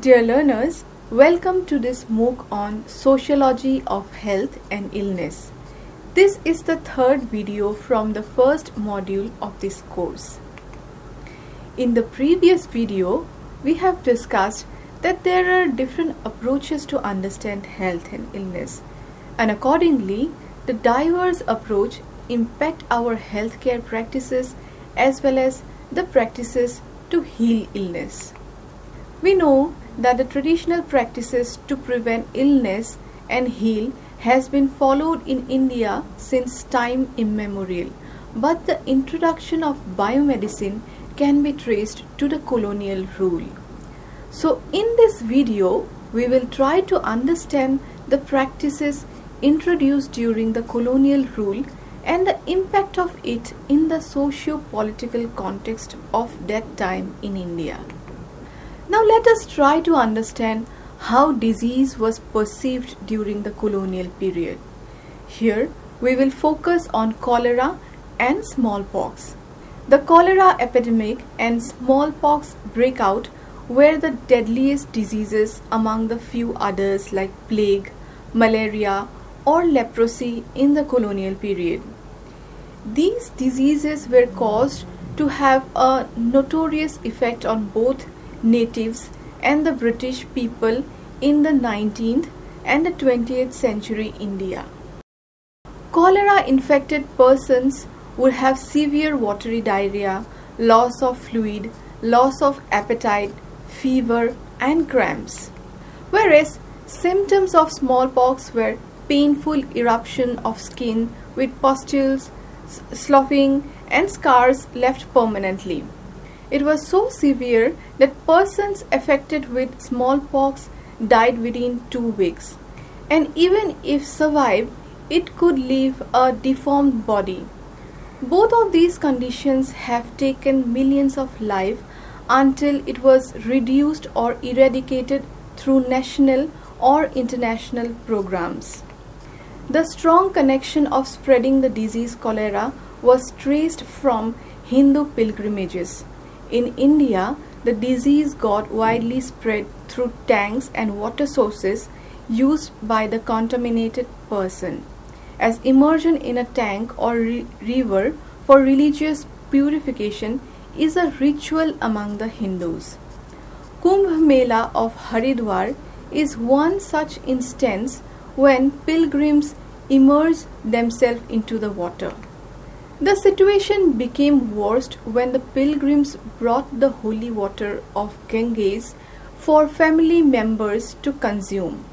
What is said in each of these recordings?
Dear learners, welcome to this MOOC on Sociology of Health and Illness. This is the third video from the first module of this course. In the previous video, we have discussed that there are different approaches to understand health and illness, and accordingly, the diverse approach impact our healthcare practices as well as the practices to heal illness. We know that the traditional practices to prevent illness and heal has been followed in India since time immemorial, but the introduction of biomedicine can be traced to the colonial rule. So in this video, we will try to understand the practices introduced during the colonial rule and the impact of it in the socio-political context of that time in India. Now let us try to understand how disease was perceived during the colonial period. Here we will focus on cholera and smallpox. The cholera epidemic and smallpox breakout were the deadliest diseases among the few others like plague, malaria, or leprosy in the colonial period. These diseases were caused to have a notorious effect on both natives and the British people in the 19th and the 20th century India. Cholera infected persons would have severe watery diarrhea, loss of fluid, loss of appetite, fever and cramps. Whereas symptoms of smallpox were painful eruption of skin with pustules, sloughing and scars left permanently. It was so severe that persons affected with smallpox died within 2 weeks, and even if survived, it could leave a deformed body. Both of these conditions have taken millions of lives until it was reduced or eradicated through national or international programs. The strong connection of spreading the disease cholera was traced from Hindu pilgrimages. In India, the disease got widely spread through tanks and water sources used by the contaminated person, as immersion in a tank or river for religious purification is a ritual among the Hindus. Kumbh Mela of Haridwar is one such instance when pilgrims immerse themselves into the water. The situation became worse when the pilgrims brought the holy water of Ganges for family members to consume.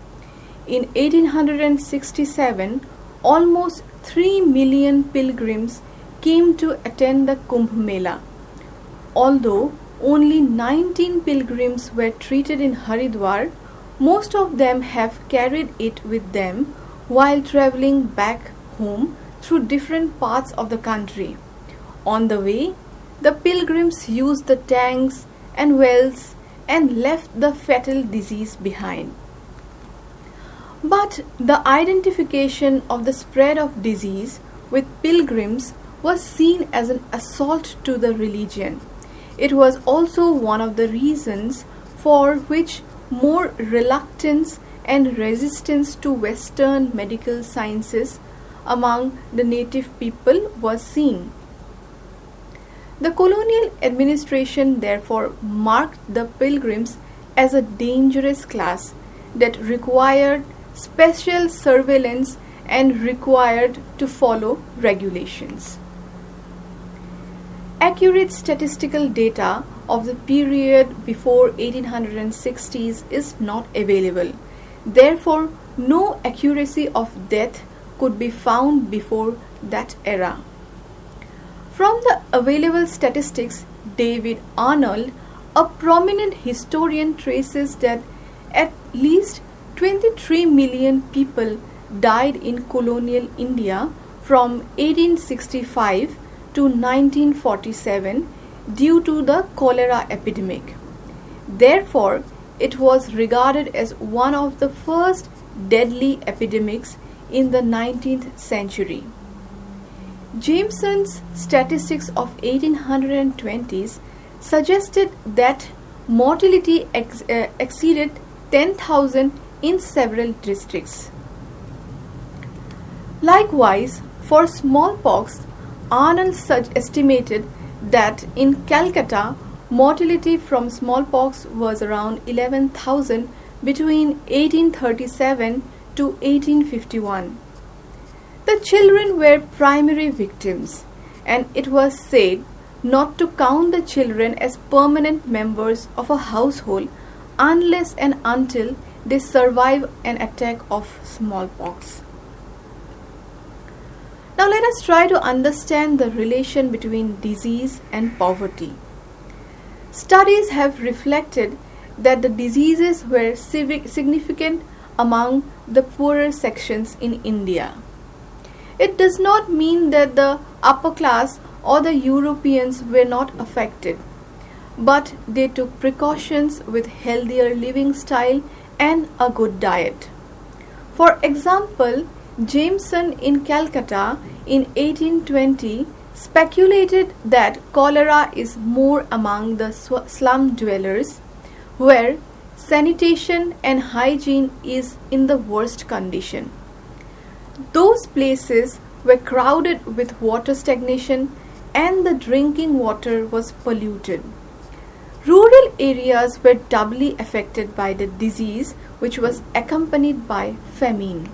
In 1867, almost 3 million pilgrims came to attend the Kumbh Mela. Although only 19 pilgrims were treated in Haridwar, most of them have carried it with them while traveling back home through different parts of the country. On the way, the pilgrims used the tanks and wells and left the fatal disease behind. But the identification of the spread of disease with pilgrims was seen as an assault to the religion. It was also one of the reasons for which more reluctance and resistance to Western medical sciences among the native people was seen. The colonial administration therefore marked the pilgrims as a dangerous class that required special surveillance and required to follow regulations. Accurate statistical data of the period before 1860s is not available. Therefore, no accuracy of death could be found before that era. From the available statistics, David Arnold, a prominent historian, traces that at least 23 million people died in colonial India from 1865 to 1947 due to the cholera epidemic. Therefore, it was regarded as one of the first deadly epidemics in the 19th century. Jameson's statistics of 1820s suggested that mortality exceeded 10,000 in several districts. Likewise, for smallpox, Arnold estimated that in Calcutta, mortality from smallpox was around 11,000 between 1837 to 1851. The children were primary victims, and it was said not to count the children as permanent members of a household unless and until they survive an attack of smallpox. Now let us try to understand the relation between disease and poverty. Studies have reflected that the diseases were significant among the poorer sections in India. It does not mean that the upper class or the Europeans were not affected, but they took precautions with healthier living style and a good diet. For example, Jameson in Calcutta in 1820 speculated that cholera is more among the slum dwellers, where sanitation and hygiene is in the worst condition. Those places were crowded with water stagnation and the drinking water was polluted. Rural areas were doubly affected by the disease, which was accompanied by famine.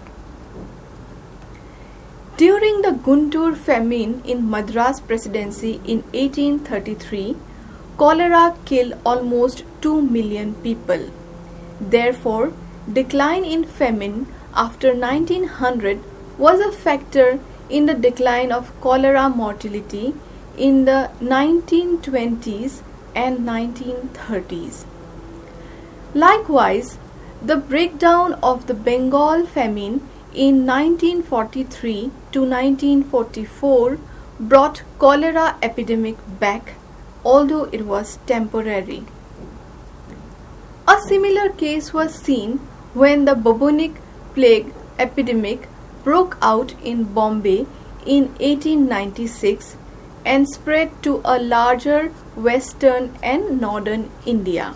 During the Guntur famine in Madras Presidency in 1833, cholera killed almost 2 million people. Therefore, decline in famine after 1900 was a factor in the decline of cholera mortality in the 1920s and 1930s. Likewise, the breakdown of the Bengal famine in 1943 to 1944 brought cholera epidemic back, although it was temporary. A similar case was seen when the bubonic plague epidemic broke out in Bombay in 1896 and spread to a larger western and northern India.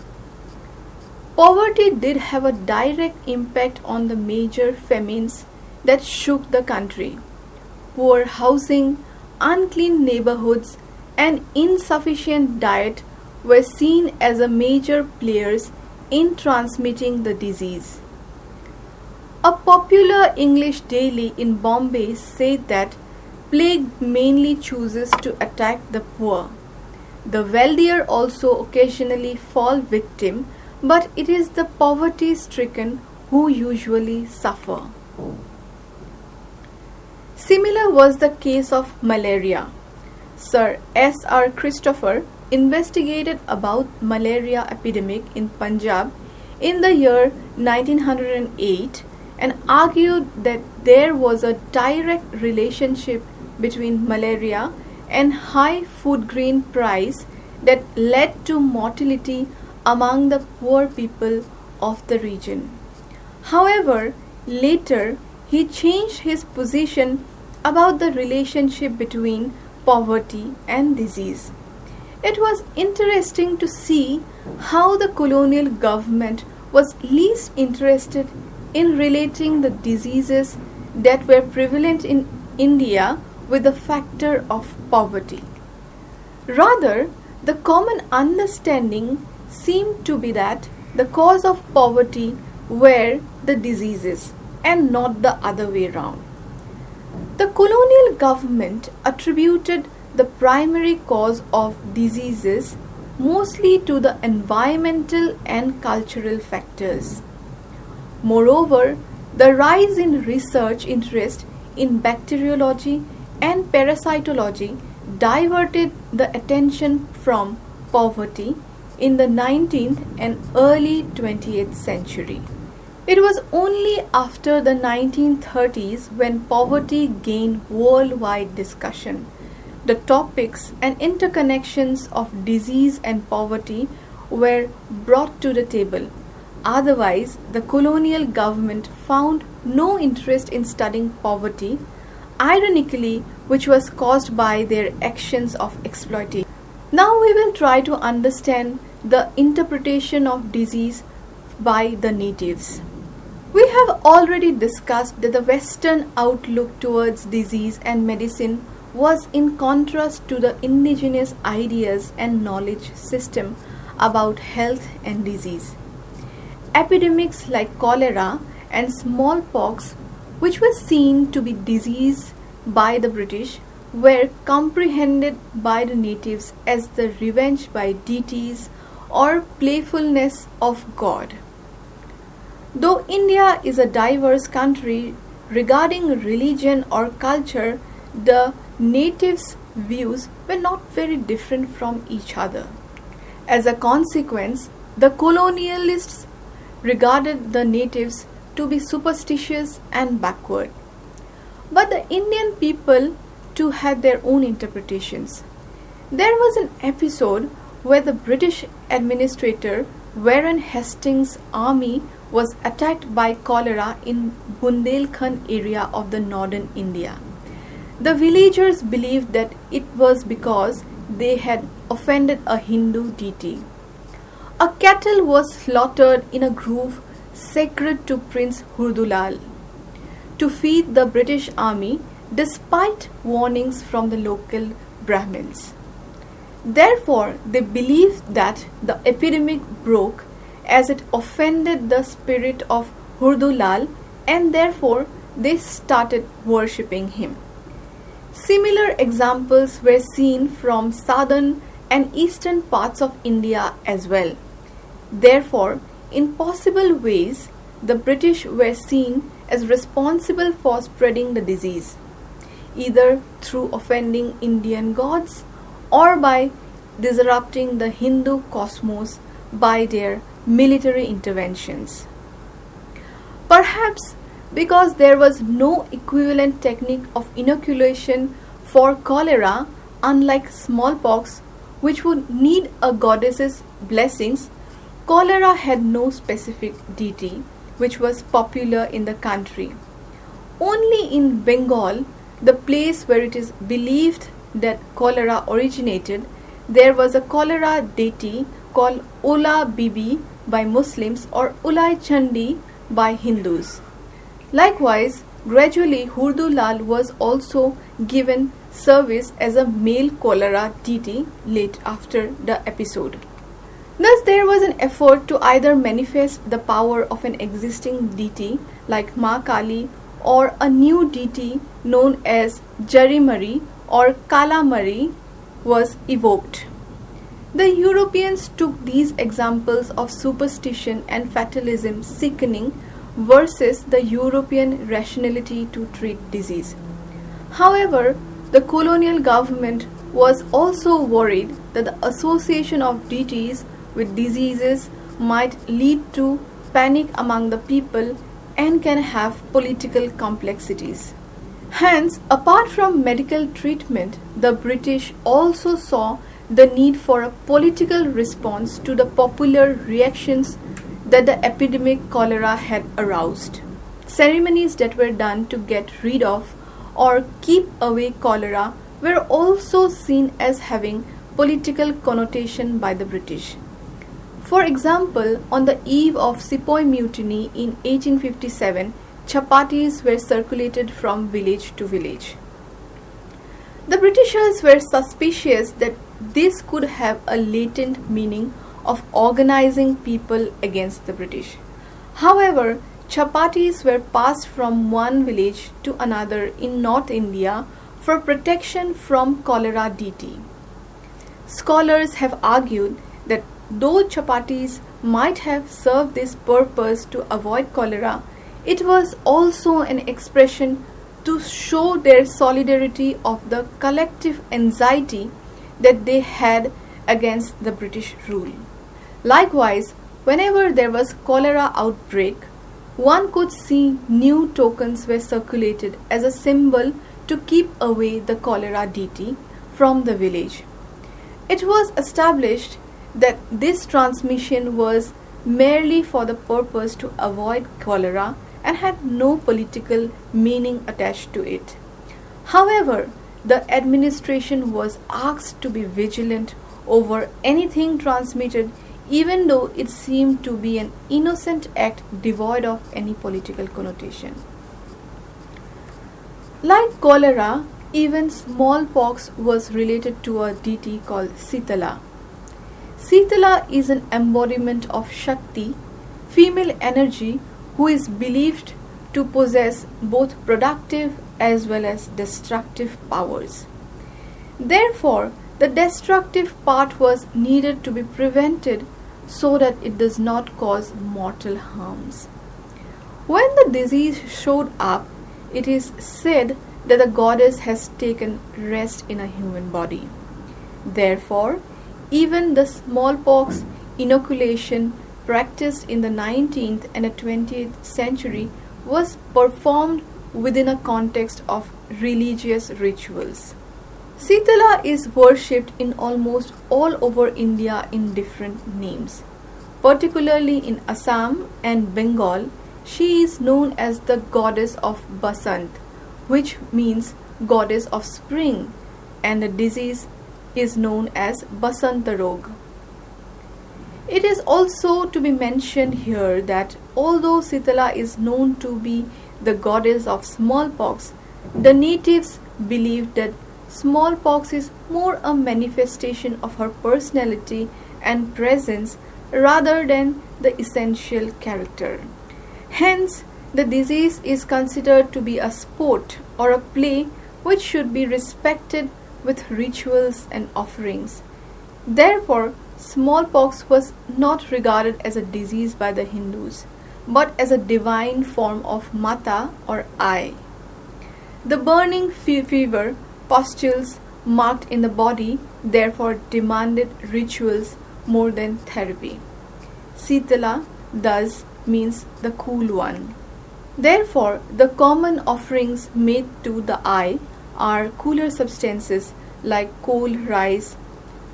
Poverty did have a direct impact on the major famines that shook the country. Poor housing, unclean neighborhoods, and insufficient diet were seen as a major players in transmitting the disease. A popular English daily in Bombay said that plague mainly chooses to attack the poor. The wealthier also occasionally fall victim, but it is the poverty-stricken who usually suffer. Similar was the case of malaria. Sir S.R. Christopher investigated about malaria epidemic in Punjab in the year 1908 and argued that there was a direct relationship between malaria and high food grain price that led to mortality among the poor people of the region. However, later he changed his position about the relationship between poverty and disease. It was interesting to see how the colonial government was least interested in relating the diseases that were prevalent in India with the factor of poverty. Rather, the common understanding seemed to be that the cause of poverty were the diseases and not the other way round. The colonial government attributed the primary cause of diseases mostly to the environmental and cultural factors. Moreover, the rise in research interest in bacteriology and parasitology diverted the attention from poverty in the 19th and early 20th century. It was only after the 1930s when poverty gained worldwide discussion. The topics and interconnections of disease and poverty were brought to the table. Otherwise, the colonial government found no interest in studying poverty, ironically, which was caused by their actions of exploitation. Now we will try to understand the interpretation of disease by the natives. We have already discussed that the Western outlook towards disease and medicine was in contrast to the indigenous ideas and knowledge system about health and disease. Epidemics like cholera and smallpox, which were seen to be disease by the British, were comprehended by the natives as the revenge by deities or playfulness of God. Though India is a diverse country regarding religion or culture, the natives' views were not very different from each other. As a consequence, the colonialists regarded the natives to be superstitious and backward. But the Indian people too had their own interpretations. There was an episode where the British administrator Warren Hastings' army was attacked by cholera in Bundelkhand area of the northern India. The villagers believed that it was because they had offended a Hindu deity. A cattle was slaughtered in a grove sacred to Prince Hurdulal to feed the British army despite warnings from the local Brahmins. Therefore, they believed that the epidemic broke as it offended the spirit of Hurdulal, and therefore they started worshipping him. Similar examples were seen from southern and eastern parts of India as well. Therefore, in possible ways, the British were seen as responsible for spreading the disease, either through offending Indian gods or by disrupting the Hindu cosmos by their military interventions. Perhaps because there was no equivalent technique of inoculation for cholera, unlike smallpox, which would need a goddess's blessings, cholera had no specific deity which was popular in the country. Only in Bengal, the place where it is believed that cholera originated, there was a cholera deity called Ola Bibi by Muslims or Ulai Chandi by Hindus. Likewise, gradually Hurdulal was also given service as a male cholera deity late after the episode. Thus, there was an effort to either manifest the power of an existing deity like Ma Kali or a new deity known as Jarimari or Kalamari was evoked. The Europeans took these examples of superstition and fatalism sickening versus the European rationality to treat disease. However, the colonial government was also worried that the association of deities with diseases might lead to panic among the people and can have political complexities. Hence, apart from medical treatment, the British also saw the need for a political response to the popular reactions that the epidemic cholera had aroused. Ceremonies that were done to get rid of or keep away cholera were also seen as having political connotation by the British. For example, on the eve of Sepoy Mutiny in 1857, chapatis were circulated from village to village. The Britishers were suspicious that this could have a latent meaning of organizing people against the British. However, chapatis were passed from one village to another in North India for protection from cholera deity. Scholars have argued that though chapatis might have served this purpose to avoid cholera, it was also an expression to show their solidarity of the collective anxiety that they had against the British rule. Likewise, whenever there was cholera outbreak, one could see new tokens were circulated as a symbol to keep away the cholera deity from the village. It was established that this transmission was merely for the purpose to avoid cholera and had no political meaning attached to it. However, the administration was asked to be vigilant over anything transmitted even though it seemed to be an innocent act devoid of any political connotation. Like cholera, even smallpox was related to a deity called Sitala. Sitala is an embodiment of Shakti, female energy, who is believed to possess both productive as well as destructive powers. Therefore, the destructive part was needed to be prevented so that it does not cause mortal harms. When the disease showed up, it is said that the goddess has taken rest in a human body. Therefore, even the smallpox inoculation practiced in the 19th and the 20th century was performed within a context of religious rituals. Sitala is worshipped in almost all over India in different names. Particularly in Assam and Bengal, she is known as the goddess of Basant, which means goddess of spring, and the disease is known as Basanta Rog. It is also to be mentioned here that although Sitala is known to be the goddess of smallpox, the natives believed that smallpox is more a manifestation of her personality and presence rather than the essential character. Hence, the disease is considered to be a sport or a play which should be respected with rituals and offerings. Therefore, smallpox was not regarded as a disease by the Hindus, but as a divine form of Mata or I. The burning fever, pustules marked in the body, therefore demanded rituals more than therapy. Sitala thus means the cool one. Therefore, the common offerings made to the eye are cooler substances like coal, rice,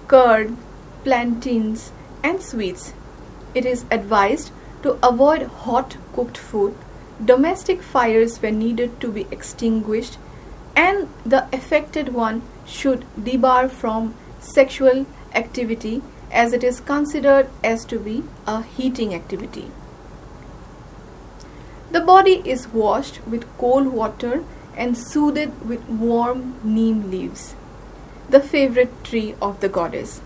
curd, plantains, and sweets. It is advised to avoid hot cooked food. Domestic fires were needed to be extinguished, and the affected one should debar from sexual activity as it is considered as to be a heating activity. The body is washed with cold water and soothed with warm neem leaves, the favorite tree of the goddess.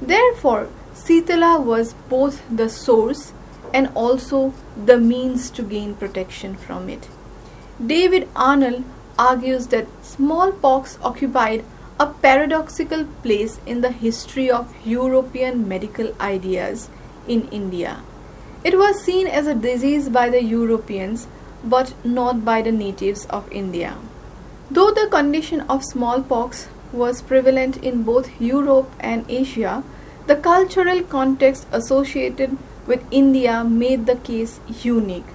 Therefore, Sitala was both the source and also the means to gain protection from it. David Arnold argues that smallpox occupied a paradoxical place in the history of European medical ideas in India. It was seen as a disease by the Europeans but not by the natives of India. Though the condition of smallpox was prevalent in both Europe and Asia, the cultural context associated with India made the case unique.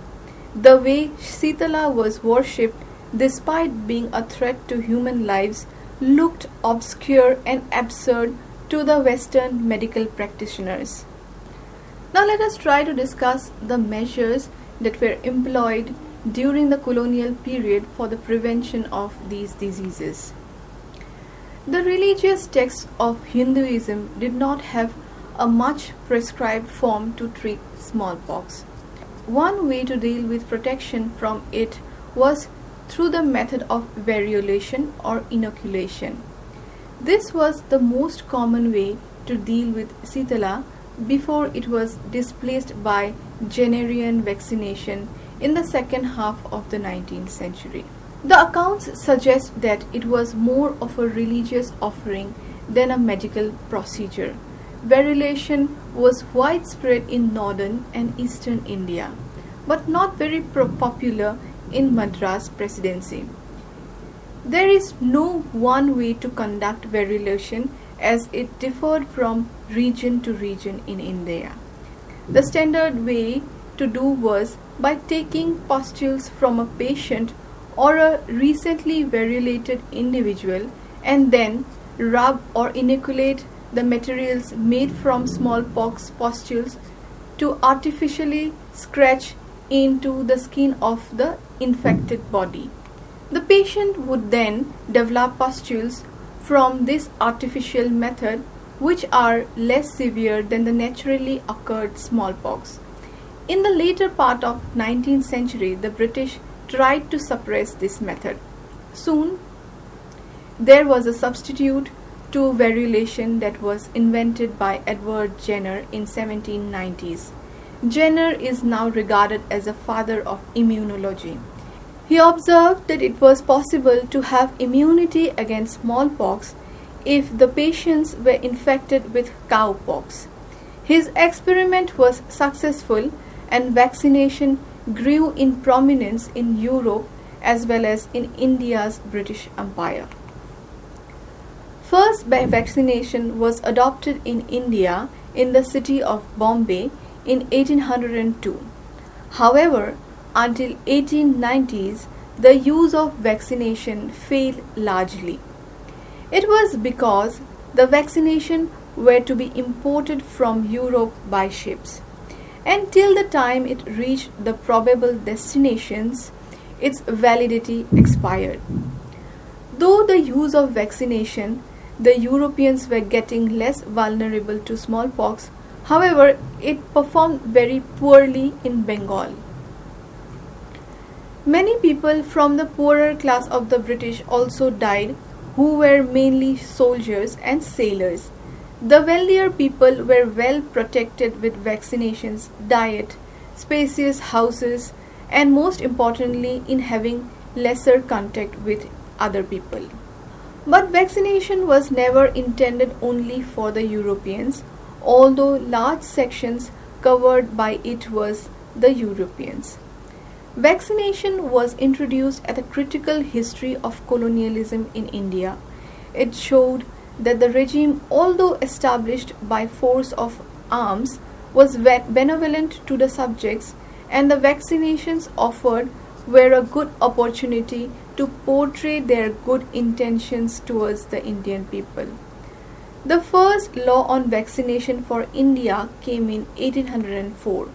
The way Sitala was worshipped, despite being a threat to human lives, looked obscure and absurd to the Western medical practitioners. Now let us try to discuss the measures that were employed during the colonial period for the prevention of these diseases. The religious texts of Hinduism did not have a much prescribed form to treat smallpox. One way to deal with protection from it was through the method of variolation or inoculation. This was the most common way to deal with Sitala before it was displaced by Jennerian vaccination in the second half of the 19th century. The accounts suggest that it was more of a religious offering than a medical procedure. Variolation was widespread in northern and eastern India, but not very popular in Madras Presidency. There is no one way to conduct variolation as it differed from region to region in India. The standard way to do was by taking pustules from a patient or a recently variolated individual and then rub or inoculate the materials made from smallpox pustules to artificially scratch into the skin of the infected body. The patient would then develop pustules from this artificial method, which are less severe than the naturally occurred smallpox. In the later part of 19th century, the British tried to suppress this method. Soon, there was a substitute to variolation that was invented by Edward Jenner in 1790s. Jenner is now regarded as a father of immunology. He observed that it was possible to have immunity against smallpox if the patients were infected with cowpox. His experiment was successful and vaccination grew in prominence in Europe as well as in India's British Empire. First vaccination was adopted in India in the city of Bombay in 1802. However, until 1890s, the use of vaccination failed largely. It was because the vaccination were to be imported from Europe by ships, and till the time it reached the probable destinations, its validity expired. Though the use of vaccination, the Europeans were getting less vulnerable to smallpox. However, it performed very poorly in Bengal. Many people from the poorer class of the British also died, who were mainly soldiers and sailors. The wealthier people were well protected with vaccinations, diet, spacious houses, and most importantly in having lesser contact with other people. But vaccination was never intended only for the Europeans, although large sections covered by it was the Europeans. Vaccination was introduced at a critical history of colonialism in India. It showed that the regime, although established by force of arms, was benevolent to the subjects, and the vaccinations offered were a good opportunity to portray their good intentions towards the Indian people. The first law on vaccination for India came in 1804.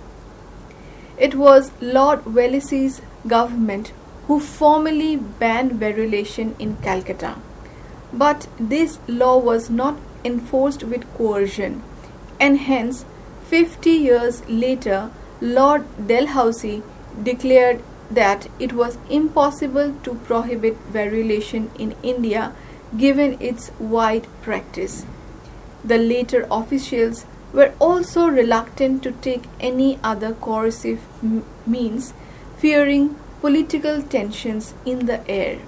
It was Lord Wellesley's government who formally banned variolation in Calcutta. But this law was not enforced with coercion, and hence 50 years later Lord Dalhousie declared that it was impossible to prohibit variolation in India given its wide practice. The later officials were also reluctant to take any other coercive means, fearing political tensions in the air.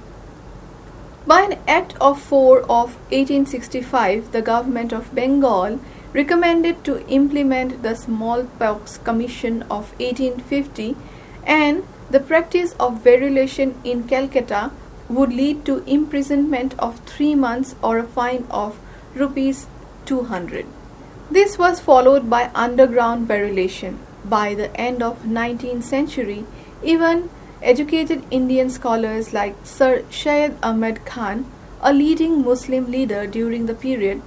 By an Act of 4 of 1865, the government of Bengal recommended to implement the Smallpox Commission of 1850, and the practice of variolation in Calcutta would lead to imprisonment of 3 months or a fine of rupees 200. This was followed by underground variolation. By the end of 19th century, even educated Indian scholars like Sir Syed Ahmed Khan, a leading Muslim leader during the period,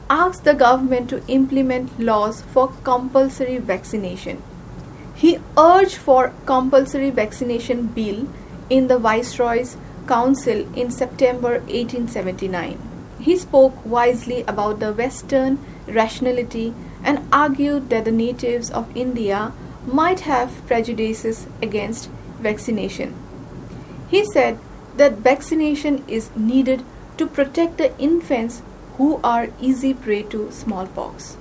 asked the government to implement laws for compulsory vaccination. He urged for compulsory vaccination bill in the Viceroy's Council in September 1879. He spoke wisely about the Western rationality and argued that the natives of India might have prejudices against vaccination. He said that vaccination is needed to protect the infants who are easy prey to smallpox.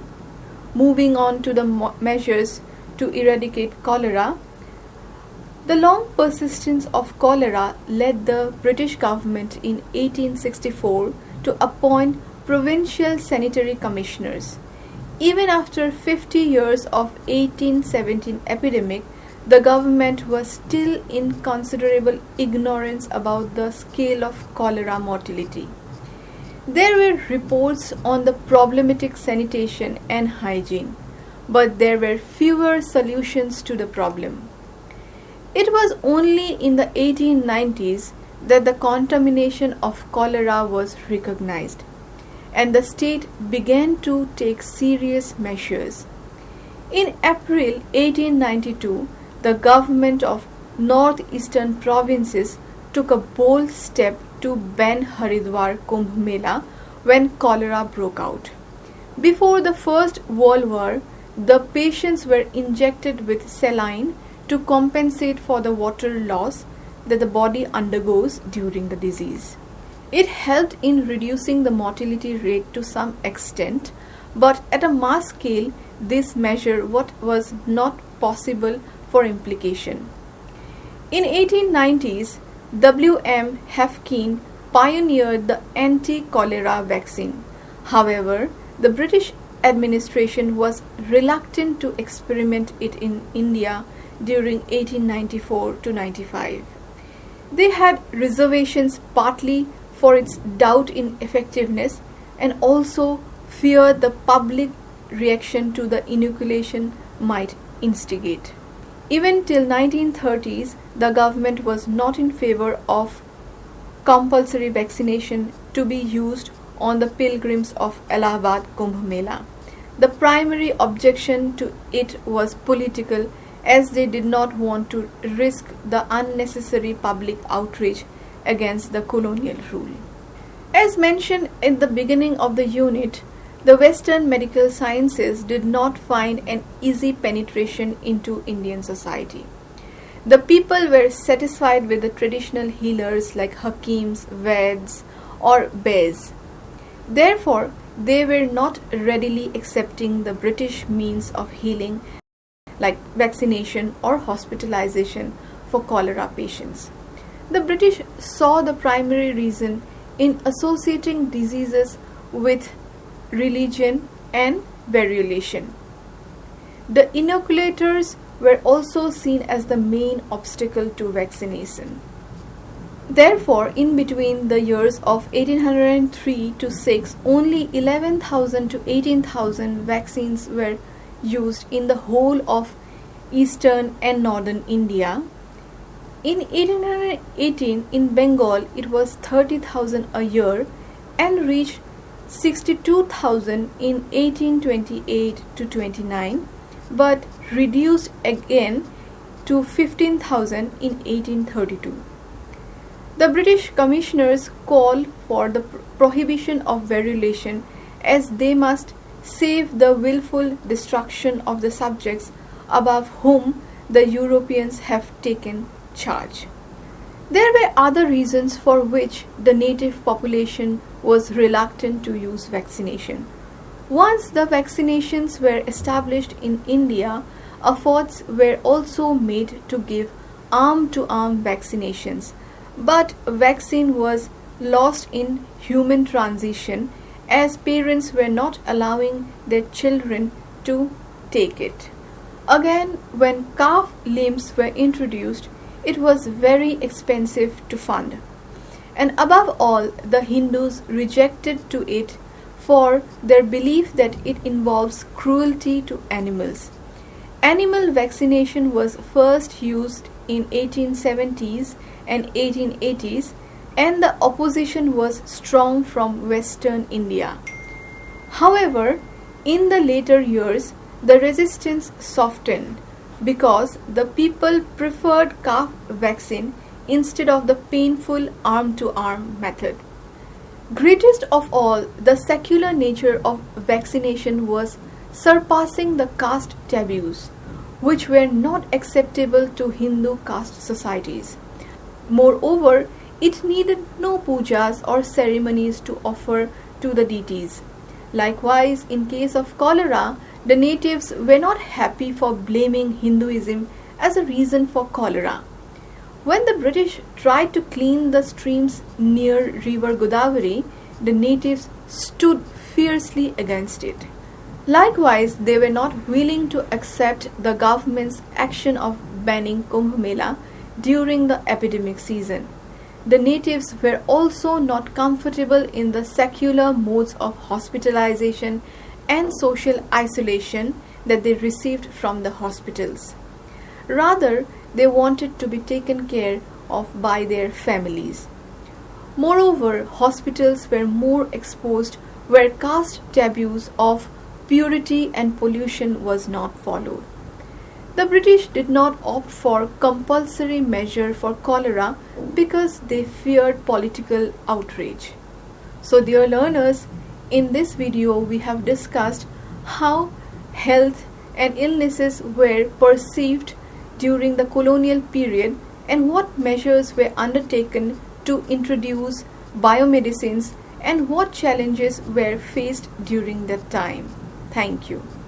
Moving on to the measures to eradicate cholera, the long persistence of cholera led the British government in 1864 to appoint provincial sanitary commissioners. Even after 50 years of 1817 epidemic, the government was still in considerable ignorance about the scale of cholera mortality. There were reports on the problematic sanitation and hygiene, but there were fewer solutions to the problem. It was only in the 1890s that the contamination of cholera was recognized, and the state began to take serious measures. In April 1892, the government of northeastern provinces took a bold step to ban Haridwar Kumbh Mela when cholera broke out. Before the First World War, the patients were injected with saline to compensate for the water loss that the body undergoes during the disease. It helped in reducing the mortality rate to some extent, but at a mass scale, this measure what was not possible for implication. In 1890s, W.M. Hefkine pioneered the anti-cholera vaccine. However, the British administration was reluctant to experiment it in India during 1894 to 95. They had reservations partly for its doubt in effectiveness and also feared the public reaction to the inoculation might instigate. Even till 1930s, the government was not in favor of compulsory vaccination to be used on the pilgrims of Allahabad Kumbh Mela. The primary objection to it was political, as they did not want to risk the unnecessary public outrage against the colonial rule. As mentioned in the beginning of the unit, the Western medical sciences did not find an easy penetration into Indian society. The people were satisfied with the traditional healers like Hakims, Veds, or Beys. Therefore, they were not readily accepting the British means of healing like vaccination or hospitalization for cholera patients. The British saw the primary reason in associating diseases with religion and variolation. The inoculators were also seen as the main obstacle to vaccination. Therefore, in between the years of 1803 to 6, only 11,000 to 18,000 vaccines were used in the whole of eastern and northern India. In 1818, in Bengal, it was 30,000 a year and reached 62,000 in 1828 to 29, but reduced again to 15,000 in 1832. The British commissioners called for the prohibition of variolation, as they must save the willful destruction of the subjects above whom the Europeans have taken charge. There were other reasons for which the native population was reluctant to use vaccination. Once the vaccinations were established in India, efforts were also made to give arm-to-arm vaccinations, but vaccine was lost in human transition as parents were not allowing their children to take it. Again, when calf limbs were introduced, it was very expensive to fund. And above all, the Hindus rejected to it for their belief that it involves cruelty to animals. Animal vaccination was first used in 1870s and 1880s, and the opposition was strong from Western India. However, in the later years, the resistance softened because the people preferred calf vaccine instead of the painful arm-to-arm method. Greatest of all, the secular nature of vaccination was surpassing the caste taboos, which were not acceptable to Hindu caste societies. Moreover, it needed no pujas or ceremonies to offer to the deities. Likewise, in case of cholera, the natives were not happy for blaming Hinduism as a reason for cholera. When the British tried to clean the streams near river Godavari, the natives stood fiercely against it. Likewise, they were not willing to accept the government's action of banning Kumbh Mela during the epidemic season. The natives were also not comfortable in the secular modes of hospitalization and social isolation that they received from the hospitals. Rather, they wanted to be taken care of by their families. Moreover, hospitals were more exposed where caste taboos of purity and pollution was not followed. The British did not opt for compulsory measure for cholera because they feared political outrage. So, dear learners, In this video, we have discussed how health and illnesses were perceived during the colonial period and what measures were undertaken to introduce biomedicines and what challenges were faced during that time. Thank you.